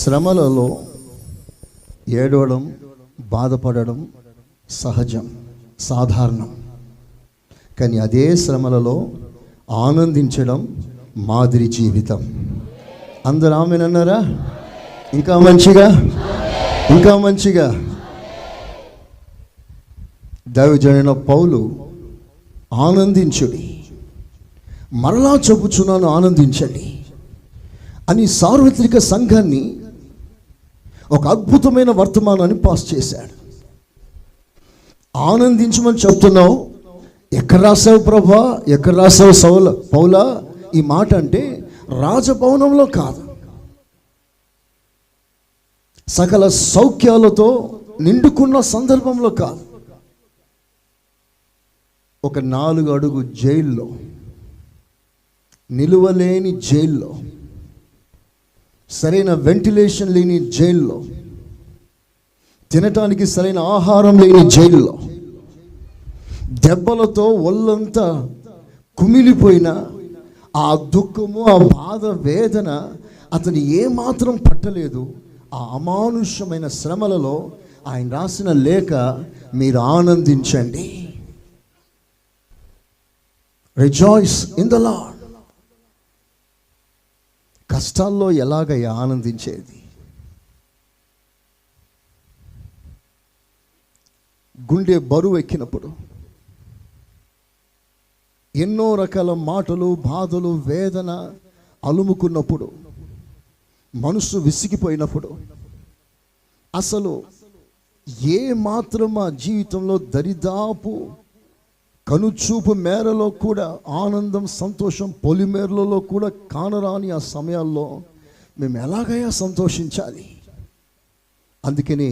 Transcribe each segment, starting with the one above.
శ్రమలలో ఏడవడం, బాధపడడం సహజం, సాధారణం. కానీ అదే శ్రమలలో ఆనందించడం మాదిరి జీవితం. అందరూ ఆమేనన్నారా? ఇంకా మంచిగా, ఇంకా మంచిగా. దైవజనుడైన పౌలు ఆనందించుడి, మరలా చెప్పుచున్నాను ఆనందించండి అని సార్వత్రిక సంఘాన్ని ఒక అద్భుతమైన వర్తమానాన్ని పాస్ చేశాడు. ఆనందించమని చెప్తున్నావు, ఎక్కడ రాసావు ప్రభా, ఎక్కడ రాసావు పౌలా ఈ మాట అంటే రాజభవనంలో కాదు, సకల సౌఖ్యాలతో నిండుకున్న సందర్భంలో కాదు, ఒక 4 అడుగు జైల్లో, నిలువలేని జైల్లో, సరైన వెంటిలేషన్ లేని జైల్లో, తినటానికి సరైన ఆహారం లేని జైల్లో, దెబ్బలతో ఒళ్ళంతా కుమిలిపోయిన ఆ దుఃఖము, ఆ బాధ, వేదన అతను ఏమాత్రం పట్టలేదు. ఆ అమానుష్యమైన శ్రమలలో ఆయన రాసిన లేఖ, మీరు ఆనందించండి, రిజాయిస్ ఇన్ ద లార్డ్. కష్టాల్లో ఎలాగయ్యా ఆనందించేది? గుండె బరువు ఎక్కినప్పుడు, ఎన్నో రకాల మాటలు, బాధలు, వేదన అలుముకున్నప్పుడు, మనసు విసిగిపోయినప్పుడు, అసలు ఏ మాత్రం మా జీవితంలో దరిదాపు కనుచూపు మేరలో కూడా ఆనందం, సంతోషం, పొలిమేరలలో కూడా కానరాని ఆ సమయాల్లో మేము ఎలాగైనా సంతోషించాలి. అందుకని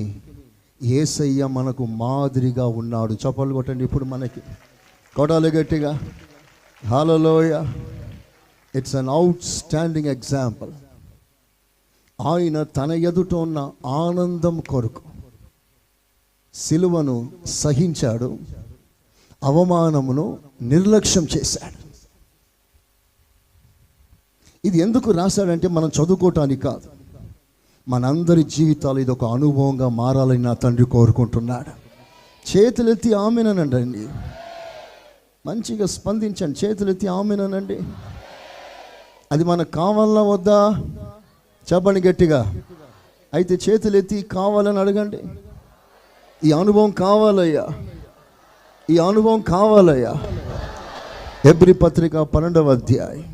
యేసయ్య మనకు మాదిరిగా ఉన్నాడు. చప్పట్లు కొట్టండి ఇప్పుడు మనకి, కొట్టాలి గట్టిగా. Hallelujah. It's an outstanding example. ఆయన తన ఎదుట ఉన్న ఆనందం కొరకు సిలువను సహించాడు, అవమానమును నిర్లక్ష్యం చేశాడు. ఇది ఎందుకు రాశాడంటే మనం చదువుకోవటానికి కాదు, మనందరి జీవితాలు ఇది ఒక అనుభవంగా మారాలని నా తండ్రి కోరుకుంటున్నాడు. చేతులెత్తి ఆమేనండి, మంచిగా స్పందించండి. చేతులెత్తి ఆమేనండి. అది మనకు కావాలన్నా వద్దా చెప్పండి గట్టిగా. అయితే చేతులెత్తి కావాలని అడగండి. ఈ అనుభవం కావాలయ్యా, ఈ అనుభవం కావాలయ్యా. హెబ్రీ పత్రిక 12వ అధ్యాయం